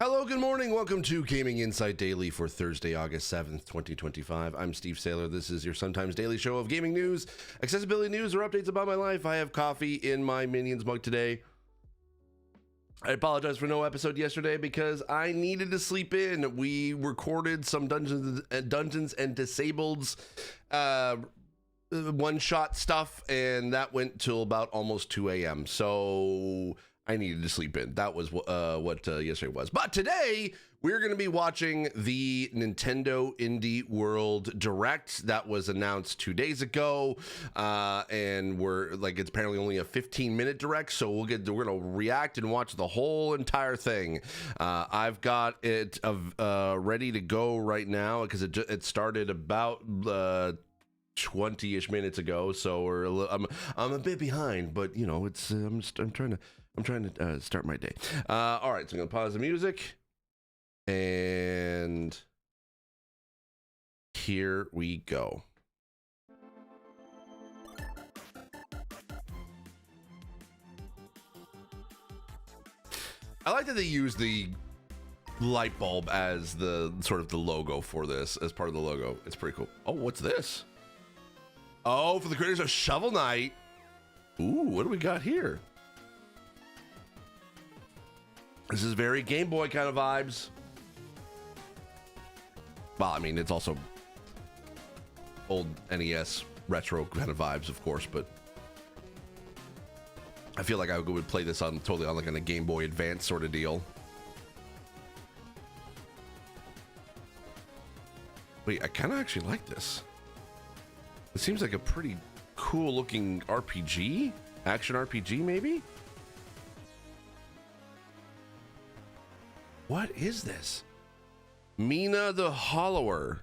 Hello, good morning. Welcome to Gaming Insight Daily for Thursday, August 7th, 2025. I'm Steve Saylor. This is your sometimes daily show of gaming news, accessibility news, or updates about my life. I have coffee in my Minions mug today. I apologize for no episode yesterday because I needed to sleep in. We recorded some Dungeons and Disableds one-shot stuff, and that went till about almost 2 a.m. So I needed to sleep in. That was what yesterday was. But today we're going to be watching the Nintendo Indie World Direct that was announced 2 days ago, and it's apparently only a 15-minute direct. So we're going to react and watch the whole entire thing. I've got it ready to go right now because it started about 20-ish minutes ago. So I'm a bit behind, but you know I'm trying to start my day. All right, so I'm gonna pause the music, and here we go. I like that they use the light bulb as the sort of the logo for this, as part of the logo. It's pretty cool. Oh, what's this? Oh, for the creators of Shovel Knight. Ooh, what do we got here? This is very Game Boy kind of vibes. Well, I mean, it's also old NES retro kind of vibes, of course, but I feel like I would play this totally on like a Game Boy Advance sort of deal. Wait, I kind of actually like this. It seems like a pretty cool looking RPG, action RPG maybe. What is this? Mina the Hollower.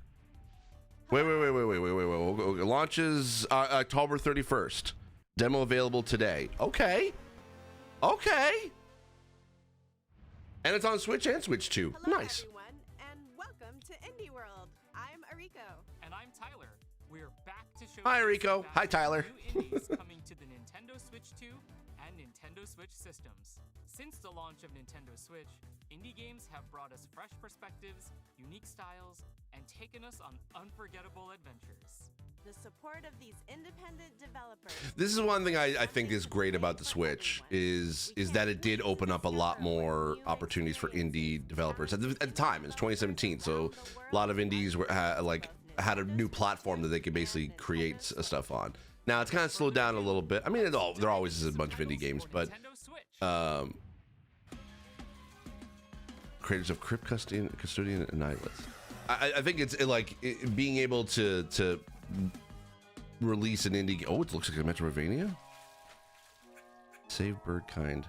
Wait. It launches October 31st. Demo available today. Okay. And it's on Switch and Switch 2. Hello, Nice. everyone, and welcome to Indie World. I'm Ariko. And I'm Tyler. We're back to show Hi, you Rico. some Hi, Tyler. new indies coming to the Nintendo Switch 2 and Nintendo Switch systems. Since the launch of Nintendo Switch, indie games have brought us fresh perspectives, unique styles, and taken us on unforgettable adventures. The support of these independent developers. This is one thing I think is great about the Switch is that it did open up a lot more opportunities for indie developers. At the time, it's 2017, so a lot of indies had a new platform that they could basically create stuff on. Now it's kind of slowed down a little bit. I mean, there always is a bunch of indie games, but creators of Crypt Custodian and Nightless. I think it's being able to release an indie. Oh, it looks like a Metroidvania. Save Birdkind.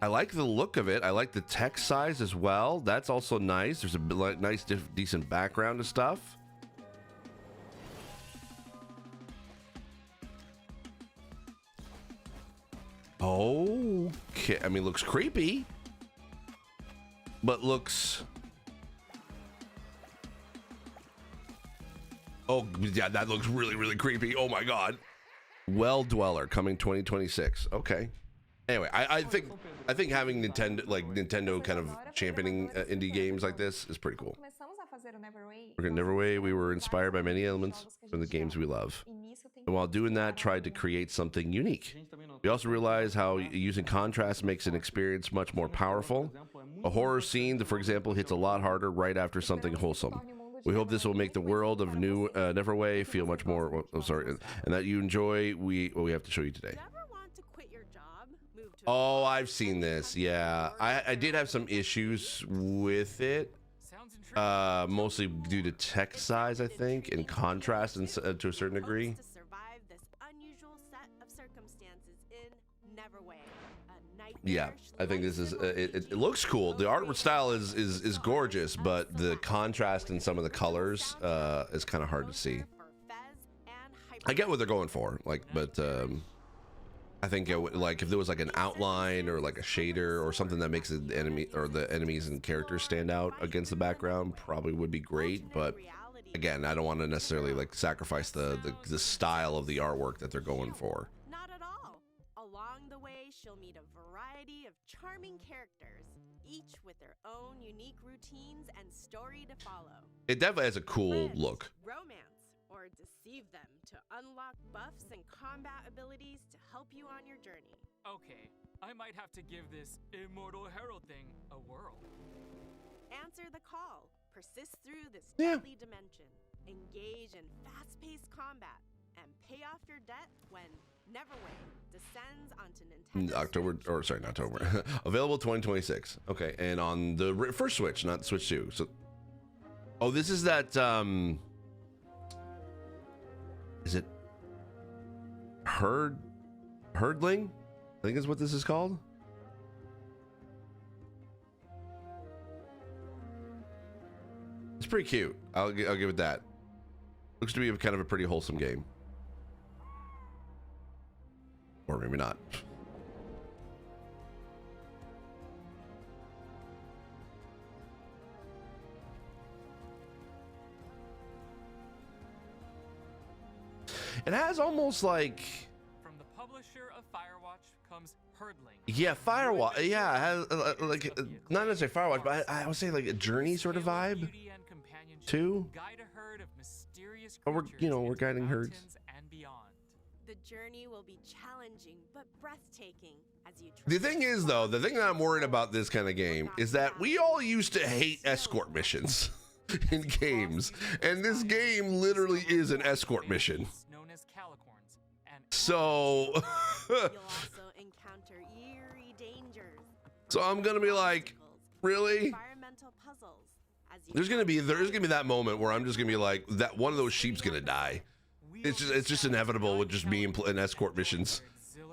I like the look of it. I like the text size as well. That's also nice. There's a nice, decent background to stuff. Okay, I mean, looks creepy, but looks. Oh yeah, that looks really, really creepy. Oh my god. Well Dweller coming 2026. Okay. Anyway, I think having Nintendo kind of championing indie games like this is pretty cool. We're gonna Neverway. We were inspired by many elements from the games we love, and while doing that, tried to create something unique. We also realized how using contrast makes an experience much more powerful. A horror scene, for example, hits a lot harder right after something wholesome. We hope this will make the world of new Neverway feel much more. And that you enjoy. We have to show you today. Oh, I've seen this. Yeah, I did have some issues with it, mostly due to text size, I think, and contrast, and to a certain degree. Yeah, I think this is it looks cool. The art style is gorgeous, but the contrast in some of the colors is kind of hard to see. I get what they're going for, but I think if there was like an outline or like a shader or something that makes the enemy or the enemies and characters stand out against the background, probably would be great. But again, I don't want to necessarily sacrifice the style of the artwork that they're going for. Not at all. Along Along the way, she'll meet a variety of charming characters, each with their own unique routines and story to follow. It definitely has a cool Friends, look. romance, or deceive them to unlock buffs and combat abilities to help you on your journey. Okay, I might have to give this immortal herald thing a whirl. Answer the call, persist through this Yeah. deadly dimension, engage in fast-paced combat, and pay off your debt when Neverway descends onto Nintendo October, Switch. or sorry, not October. Available 2026. Okay, and on the first Switch, not Switch 2. So, oh, this is that. Is it Herdling? I think is what this is called. It's pretty cute. I'll give it that. Looks to be kind of a pretty wholesome game. Or maybe not. It has almost like, From the publisher of Firewatch comes Herdling. yeah, Firewatch. Yeah, it has like not necessarily Firewatch, but I would say like a Journey sort of vibe too. Guide a herd of mysterious Oh, we're creatures we're into guiding herds. mountains and beyond. The journey will be challenging but breathtaking as you The thing is, though, the thing that I'm worried about this kind of game is that we all used to hate escort missions in games, and this game literally is an escort mission. Known as calicorns, and So, You'll also encounter eerie dangers. so I'm gonna be like, really? Environmental puzzles as you There's gonna be that moment where I'm just gonna be like, that one of those sheep's gonna die. It's just inevitable with just me in escort missions.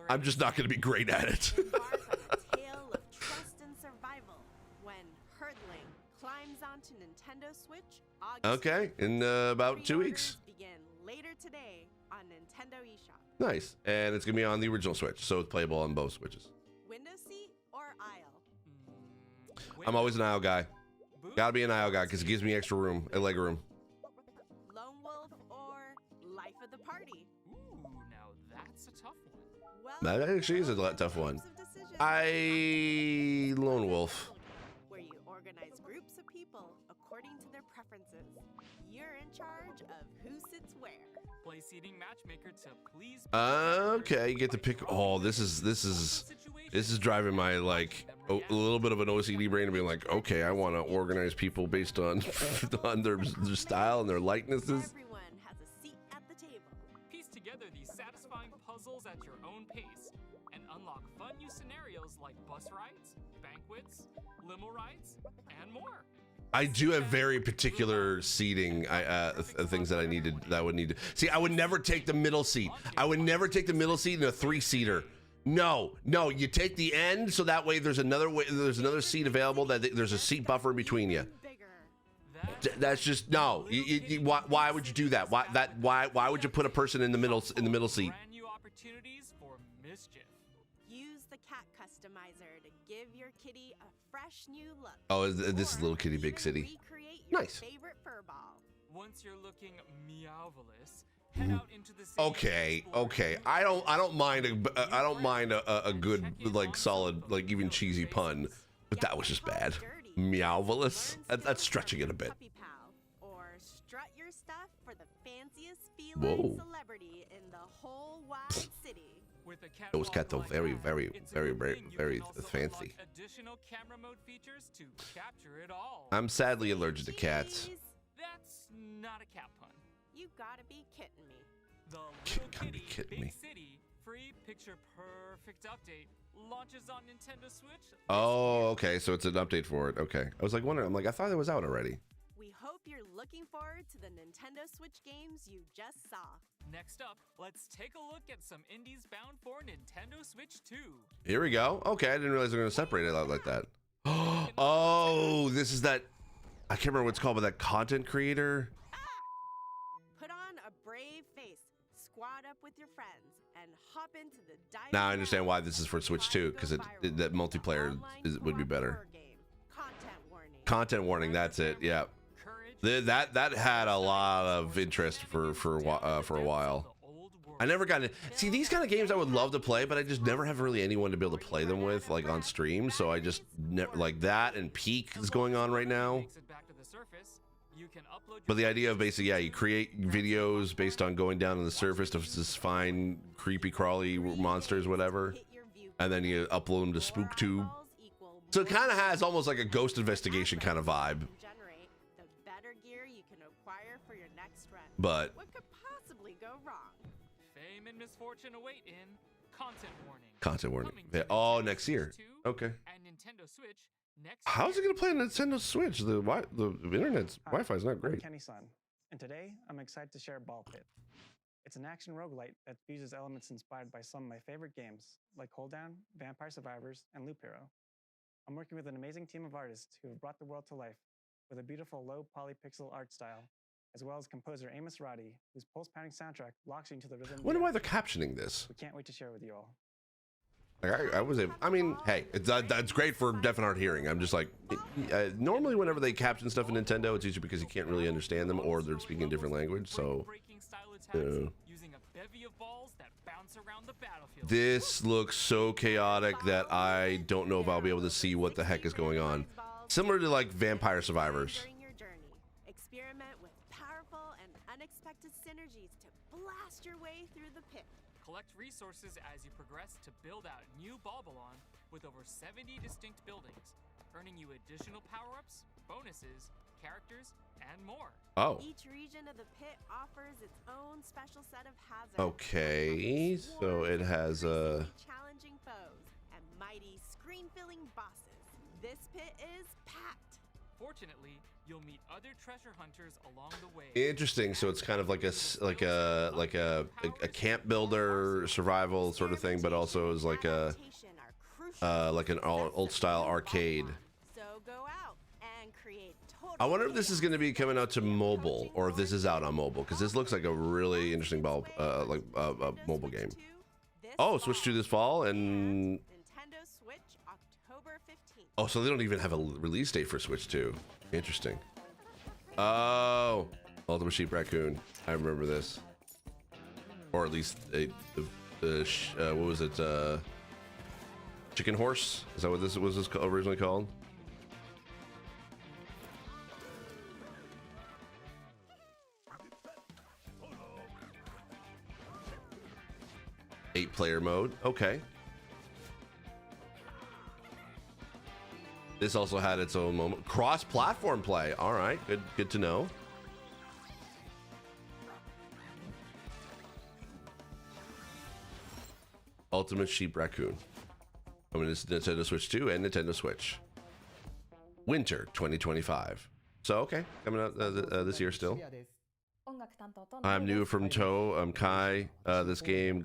I'm just not gonna be great at it. embark on a tale of trust and survival when Herdling climbs onto Nintendo Switch August Okay, in about 2 weeks. begin later today on Nintendo eShop. Nice, and it's gonna be on the original Switch, so it's playable on both Switches. Window seat or aisle? I'm always an aisle guy. Gotta be an aisle guy because it gives me extra room, leg room. Lone Wolf or Life of the Party? Ooh, now that's a tough one. Well, That actually is a tough one. of decisions. I Lone Wolf. Where you organize groups of people according to their preferences. You're in charge of who sits where. Play seating matchmaker to please. Okay, you get to pick. Oh, this is driving my like a little bit of an OCD brain to be like, okay, I want to organize people based on on their style and their likenesses. Everyone has a seat at the table. Piece together these satisfying puzzles at your own pace and unlock fun new scenarios like bus rides, banquets, limo rides, and more. I do have very particular seating things that I would need to see. I would never take the middle seat. I would never take the middle seat in a 3-seater. No, you take the end so that way there's another seat available, that there's a seat buffer between you. Bigger. That's just no. Why would you do that? Why would you put a person in the middle seat? Brand new opportunities for mischief. Use the cat customizer to give your kitty a fresh new look. Oh, this is Or Little Kitty Big even City. recreate your Nice. favorite fur ball. Once you're looking meowvelous, head out into the city. Okay. to explore I don't mind a good like solid like even cheesy pun, but that was just bad. Meowvelous. That's stretching it a bit. Puppy pal, or strut your stuff for the fanciest Whoa. feline celebrity in the whole wide city. With a cat Those cats are like very, that, very, it's a very, good very, thing you very can also fancy. unlock additional camera mode features to capture it all. I'm sadly allergic to cats. Jeez, That's not a cat pun. you gotta be kidding me. The Kid- Little gotta be Kitty kidding Big me. City free picture perfect update launches on Nintendo Switch. this Oh, year. okay. So it's an update for it. Okay. I was like wondering. I'm like, I thought it was out already. We hope you're looking forward to the Nintendo Switch games you just saw. Next up, let's take a look at some indies bound for Nintendo Switch 2. Here we go. Okay. I didn't realize they were going to separate it out like that. Oh, this is that. I can't remember what it's called, but that content creator. Put on a brave face, squad up with your friends, and hop into the diamond. Now I understand why this is for Switch 2, because that multiplayer would be better. Content warning. Content warning. That's it. Yeah. Courage. That had a lot of interest for a while. The old world. I never got it. See, these kind of games I would love to play, but I just never have really anyone to be able to play them with, like on stream. So I just never, like that and Peak is going on right now. But the idea of basically, yeah, you create videos based on going down on the surface to just find creepy, crawly monsters, whatever, and then you upload them to SpookTube. So it kind of has almost like a ghost investigation kind of vibe. But what could possibly go wrong? Fame and misfortune await in content warning. Content warning. Oh, next year. Okay. And Nintendo Switch next How's it gonna play on Nintendo Switch? The internet's Wi-Fi is not great. I'm Kenny Sun, and today I'm excited to share Ball Pit. It's an action roguelite that fuses elements inspired by some of my favorite games, like Hold Down, Vampire Survivors, and Loop Hero. I'm working with an amazing team of artists who have brought the world to life with a beautiful low polypixel art style, as well as composer Amos Roddy, whose pulse-pounding soundtrack locks you into the rhythm. I wonder why they're captioning this. We can't wait to share with you all. Like I mean, hey, that's great for deaf and hard hearing. I'm just like, normally whenever they caption stuff in Nintendo, it's usually because you can't really understand them or they're speaking a different language. So, this looks so chaotic that I don't know if I'll be able to see what the heck is going on. Similar to like Vampire Survivors. Experiment with powerful and unexpected synergies to blast your way through the pit. Collect resources as you progress to build out new Balbalon with over 70 distinct buildings, earning you additional power-ups, bonuses, characters, and more. Oh. Each region of the pit offers its own special set of hazards. Okay, so it has challenging foes and mighty screen-filling bosses. This pit is packed. Fortunately, you'll meet other treasure hunters along the way. Interesting. So it's kind of like a camp builder survival sort of thing, but also is like an old style arcade. So go out and create. I wonder if this is going to be coming out to mobile or if this is out on mobile, because this looks like a really interesting mobile game. Oh, Switch 2 this fall and Nintendo Switch October 15th. Oh, so they don't even have a release date for Switch 2. Interesting. Oh, Ultimate Sheep Raccoon. I remember this. Or at least what was it? Chicken Horse? Is that what this was originally called? Eight-player mode. Okay. This also had its own moment. Cross-platform play. All right, good to know. Ultimate Sheep Raccoon. I mean, it's Nintendo Switch 2 and Nintendo Switch. Winter 2025. So, okay, coming out this year still. I'm new from Toe. I'm Kai. This game,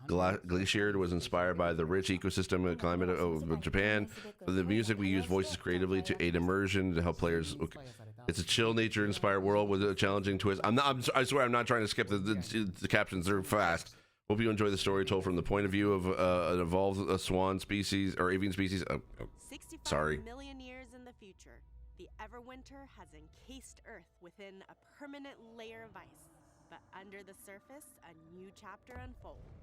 Glaciered, was inspired by the rich ecosystem and climate of Japan. For the music, we use voices creatively to aid immersion to help players. Okay. It's a chill, nature-inspired world with a challenging twist. I swear, I'm not trying to skip the captions. They're fast. Hope you enjoy the story told from the point of view of an evolved swan species or avian species. 65 million years in the future. The Everwinter has encased Earth within a permanent layer of ice, but under the surface, a new chapter unfolds.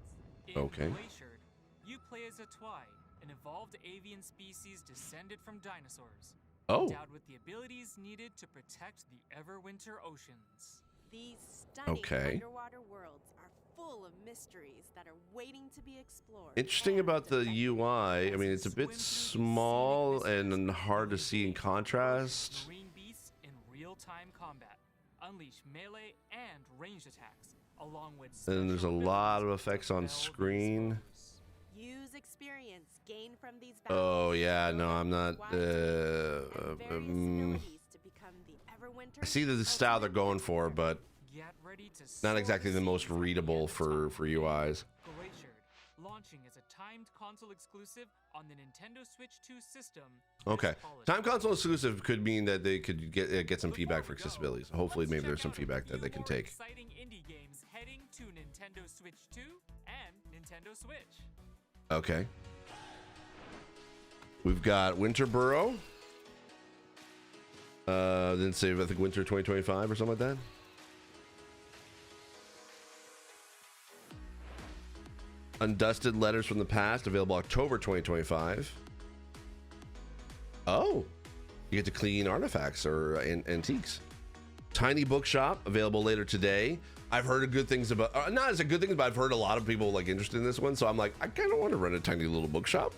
Okay. In Glaciered, you play as a Twi, an evolved avian species descended from dinosaurs, endowed with the abilities needed to protect the Everwinter oceans. These stunning underwater worlds are full of mysteries that are waiting to be explored. Interesting about the UI. I mean, it's a bit small and hard to see in contrast. Marine beasts in real-time combat, unleash melee and ranged attacks, along with. And there's a lot of effects on screen. Use experience gained from these. Oh yeah, no, I'm not. I see the style they're going for, but not exactly the most readable for UIs. Glaciered, launching as a timed console exclusive on the Nintendo Switch 2 system. Okay, time console exclusive could mean that they could get some feedback for accessibility. So hopefully, maybe there's some feedback that they can take. Exciting indie games heading to Nintendo Switch 2 and Nintendo Switch. Okay. We've got Winter Burrow. Then say I think Winter 2025 or something like that. Undusted Letters from the Past, available October 2025. Oh, you get to clean artifacts or antiques. Tiny Bookshop, available later today. I've heard good things about, not as a good thing, but I've heard a lot of people like interested in this one. So I'm like, I kind of want to run a tiny little bookshop.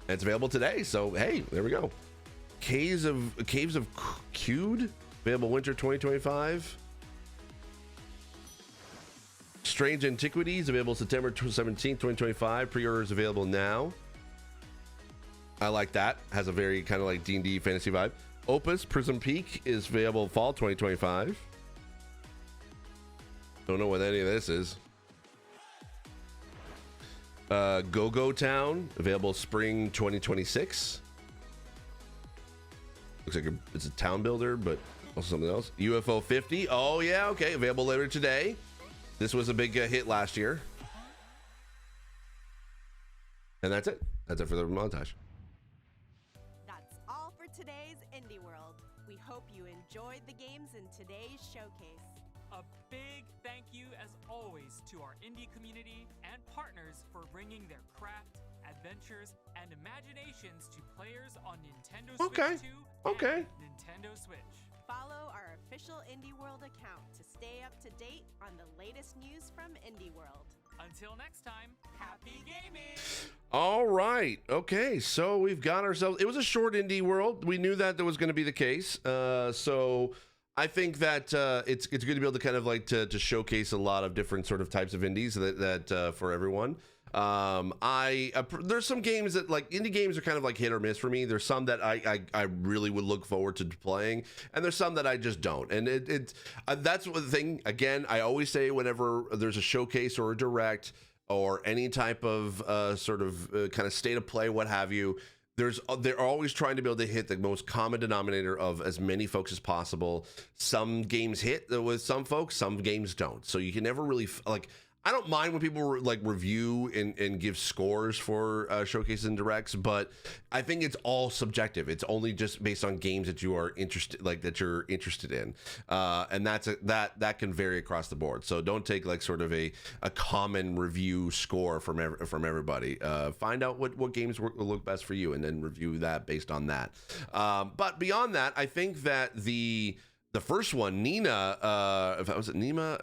And it's available today. So, hey, there we go. Caves of Cued, available winter 2025. Strange Antiquities, available September 17th, 2025. Pre-orders available now. I like that. Has a very kind of like D&D fantasy vibe. Opus Prism Peak is available fall 2025. Don't know what any of this is. Go-Go Town, available spring 2026. Looks like it's a town builder, but also something else. UFO 50. Oh, yeah, okay. Available later today. This was a big hit last year. And that's it. That's it for the montage. That's all for today's Indie World. We hope you enjoyed the games in today's showcase. A big thank you, as always, to our indie community and partners for bringing their craft, adventures, and imaginations to players on Nintendo Switch 2 and Nintendo Switch. Follow our official Indie World account to stay up to date on the latest news from Indie World. Until next time, happy gaming! All right. Okay. So we've got ourselves. It was a short Indie World. We knew that was going to be the case. So I think that it's good to be able to kind of like to showcase a lot of different sort of types of indies that for everyone. There's some games that like indie games are kind of like hit or miss for me. There's some that I really would look forward to playing, and there's some that I just don't. And that's the thing. Again, I always say whenever there's a showcase or a direct or any type of kind of state of play, what have you, they're always trying to be able to hit the most common denominator of as many folks as possible. Some games hit with some folks, some games don't. So you can never really like. I don't mind when people like review and give scores for showcases and directs, but I think it's all subjective. It's only just based on games that you are interested, like that you're interested in, and that can vary across the board. So don't take like sort of a common review score from everybody. Find out what games will look best for you, and then review that based on that. But beyond that, I think that the first one, Nina, if that was Nina,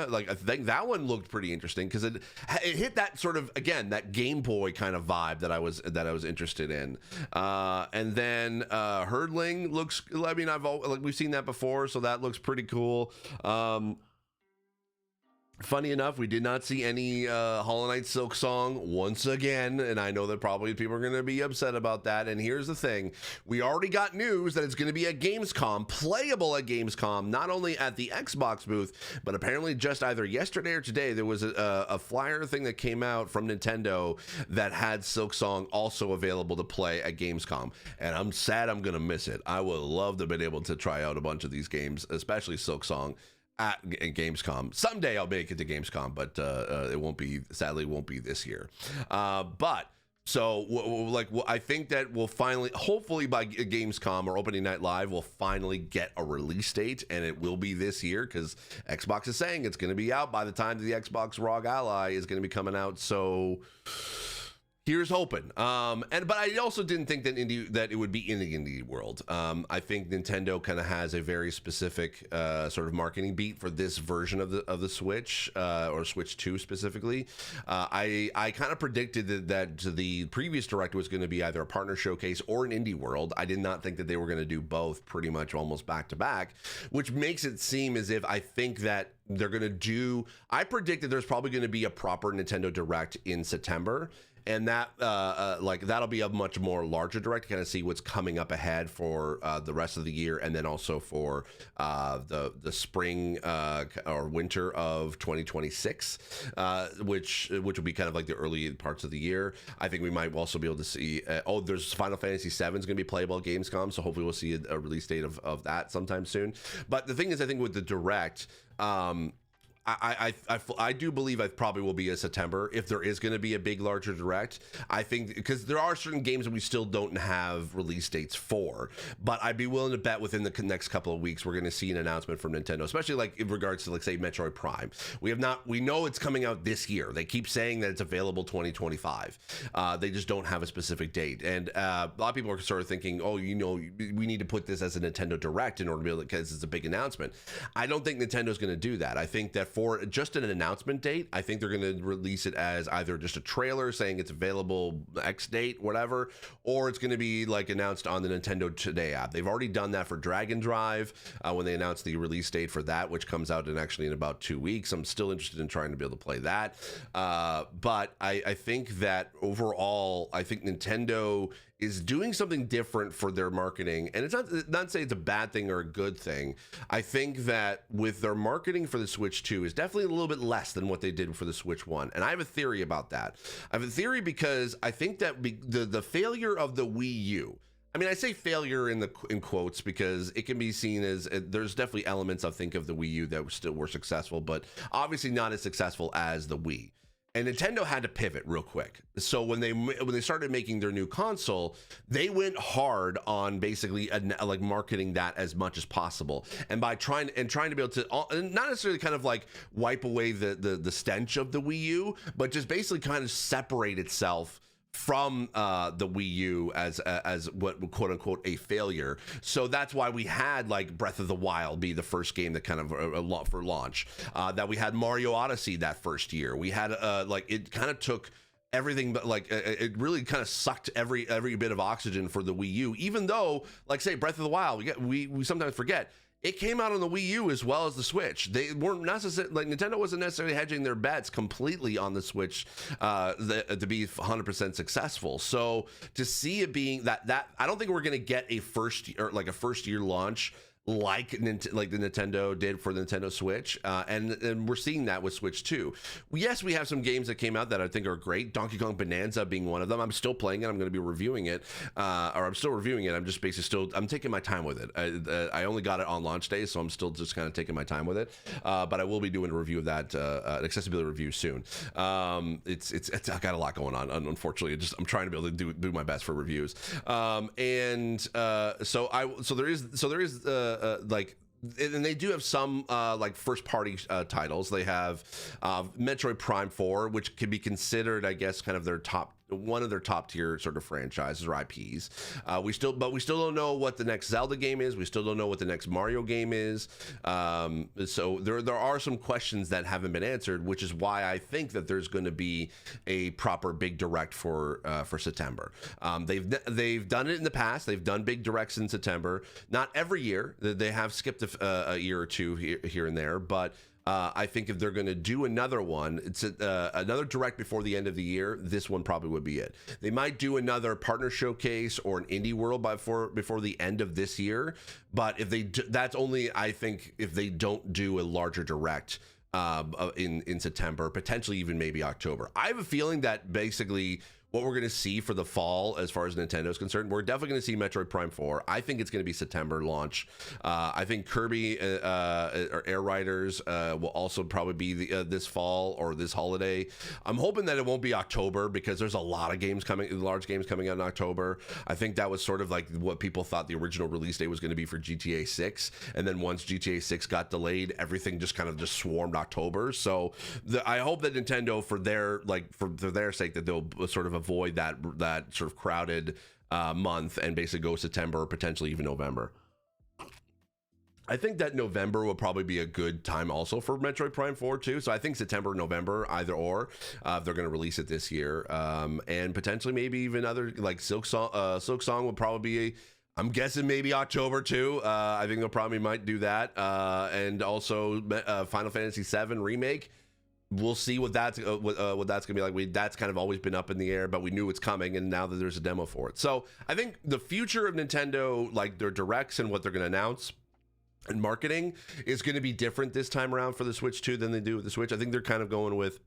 like I think that one looked pretty interesting because it hit that sort of, again, that Game Boy kind of vibe that I was interested in. And then Herdling looks, I mean, we've seen that before, so that looks pretty cool. Funny enough, we did not see any Hollow Knight Silksong once again, and I know that probably people are going to be upset about that. And here's the thing. We already got news that it's going to be at Gamescom, playable at Gamescom, not only at the Xbox booth, but apparently just either yesterday or today, there was a flyer thing that came out from Nintendo that had Silksong also available to play at Gamescom. And I'm sad I'm going to miss it. I would love to have been able to try out a bunch of these games, especially Silksong, at Gamescom. Someday I'll make it to Gamescom, but it won't be this year. But so I think that we'll finally, hopefully by Gamescom or opening night live, we'll finally get a release date, and it will be this year because Xbox is saying it's going to be out by the time the Xbox ROG Ally is going to be coming out. So here's hoping. But I also didn't think that it would be in the indie world. I think Nintendo kind of has a very specific sort of marketing beat for this version of the Switch, or Switch 2 specifically. I kind of predicted that the previous direct was going to be either a partner showcase or an indie world. I did not think that they were going to do both pretty much almost back to back, which makes it seem as if I think that they're going to do. I predicted there's probably going to be a proper Nintendo Direct in September. And that that'll be a much more larger direct to kind of see what's coming up ahead for the rest of the year, and then also for the spring or winter of 2026, which will be kind of like the early parts of the year. I think we might also be able to see. There's Final Fantasy VII is going to be playable at Gamescom, so hopefully we'll see a release date of that sometime soon. But the thing is, I think with the direct. I do believe I probably will be a September if there is going to be a big, larger direct. I think because there are certain games that we still don't have release dates for, but I'd be willing to bet within the next couple of weeks we're going to see an announcement from Nintendo, especially like in regards to, like, say, Metroid Prime. We know it's coming out this year. They keep saying that it's available 2025. They just don't have a specific date, and a lot of people are sort of thinking, oh, we need to put this as a Nintendo Direct in order to be able to, because it's a big announcement. I don't think Nintendo's going to do that. I think that for just an announcement date, I think they're going to release it as either just a trailer saying it's available X date, whatever, or it's going to be like announced on the Nintendo Today app. They've already done that for Dragon Drive when they announced the release date for that, which comes out in about 2 weeks. I'm still interested in trying to be able to play that. But I think that overall, I think Nintendo is doing something different for their marketing, and it's not to say it's a bad thing or a good thing. I think that with their marketing for the Switch 2 is definitely a little bit less than what they did for the Switch 1, and I have a theory about that. I have a theory because I think that the failure of the Wii U, I mean, I say failure in quotes because it can be seen as there's definitely elements, I think, of the Wii U that still were successful, but obviously not as successful as the Wii. And Nintendo had to pivot real quick. So when they started making their new console, they went hard on basically like marketing that as much as possible, and by trying to be able to not necessarily kind of like wipe away the stench of the Wii U, but just basically kind of separate itself from the Wii U as what, quote unquote, a failure. So that's why we had like Breath of the Wild be the first game that kind of for launch, that we had Mario Odyssey that first year. We had like it kind of took everything, but like it really kind of sucked every bit of oxygen for the Wii U, even though, like, say, Breath of the Wild, we sometimes forget it came out on the Wii U as well as the Switch. They weren't necessarily, like, Nintendo wasn't necessarily hedging their bets completely on the Switch to be 100% successful. So to see it being that I don't think we're going to get a first year launch like the Nintendo did for the Nintendo Switch, and we're seeing that with Switch 2. Yes, we have some games that came out that I think are great. Donkey Kong Bonanza being one of them. I'm still playing it. I'm going to be reviewing it, or I'm still reviewing it. I'm just basically I'm taking my time with it. I only got it on launch day, so I'm still just kind of taking my time with it. But I will be doing a review of that, an accessibility review soon. It's I got a lot going on. Unfortunately, I'm trying to be able to do my best for reviews. So there is. And they do have some like first party titles. They have Metroid Prime 4, which can be considered, I guess, kind of one of their top tier sort of franchises or IPs. We still don't know what the next Zelda game is. We still don't know what the next Mario game is. So there are some questions that haven't been answered, which is why I think that there's going to be a proper big direct for September. They've done it in the past. They've done big directs in September. Not every year. They have skipped a year or two here and there, but I think if they're going to do another one, it's another direct before the end of the year, this one probably would be it. They might do another partner showcase or an indie world before the end of this year, but that's only, I think, if they don't do a larger direct in September, potentially even maybe October. I have a feeling that basically what we're going to see for the fall, as far as Nintendo is concerned, we're definitely going to see Metroid Prime 4. I think it's going to be September launch. I think Kirby or Air Riders will also probably be this fall or this holiday. I'm hoping that it won't be October because there's a lot of large games coming out in October. I think that was sort of like what people thought the original release date was going to be for GTA 6. And then once GTA 6 got delayed, everything just kind of swarmed October. So I hope that Nintendo, for their sake, that they'll sort of avoid that sort of crowded month and basically go September or potentially even November. I think that November will probably be a good time also for Metroid Prime 4 too. So I think September, November, either or, if they're going to release it this year, and potentially maybe even other like Silksong will probably be. I'm guessing maybe October too. I think they'll probably might do that, and also Final Fantasy VII Remake. We'll see what that's gonna be like. That's kind of always been up in the air, but we knew it's coming, and now that there's a demo for it. So I think the future of Nintendo, like their directs and what they're gonna announce and marketing, is gonna be different this time around for the Switch 2 than they do with the Switch. I think they're kind of going with,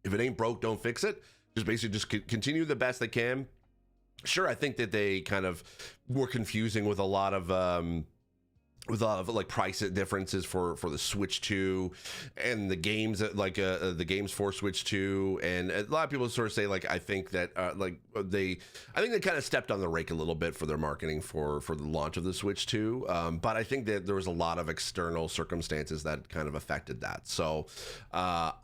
if it ain't broke, don't fix it. Just basically continue the best they can. Sure, I think that they kind of were confusing with a lot of with a lot of like price differences for the Switch 2 and the games like the games for Switch 2, and a lot of people sort of say like I think that they kind of stepped on the rake a little bit for their marketing for the launch of the Switch 2, but I think that there was a lot of external circumstances that kind of affected that. So the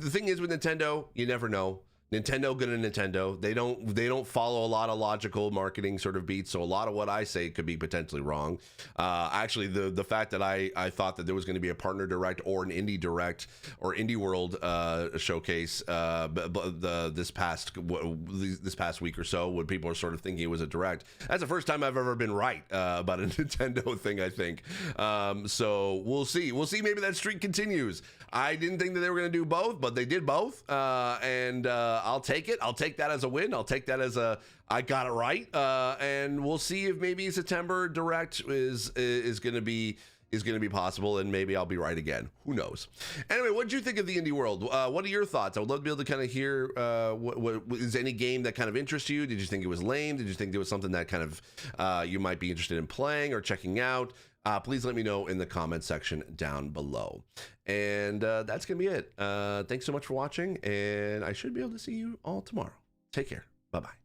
thing is with Nintendo, you never know. Nintendo good at Nintendo. They don't follow a lot of logical marketing sort of beats. So a lot of what I say could be potentially wrong. Actually, the fact that I thought that there was going to be a partner direct or an indie direct or indie world showcase this past week or so, when people are sort of thinking it was a direct. That's the first time I've ever been right about a Nintendo thing, I think. So we'll see. Maybe that streak continues. I didn't think that they were going to do both, but they did both, and I'll take it. I'll take that as a win. I'll take that as I got it right, and we'll see if maybe September Direct is going to be possible, and maybe I'll be right again. Who knows? Anyway, what did you think of the indie world? What are your thoughts? I would love to be able to kind of hear what is any game that kind of interests you? Did you think it was lame? Did you think there was something that kind of you might be interested in playing or checking out? Please let me know in the comment section down below. And that's going to be it. Thanks so much for watching, and I should be able to see you all tomorrow. Take care. Bye-bye.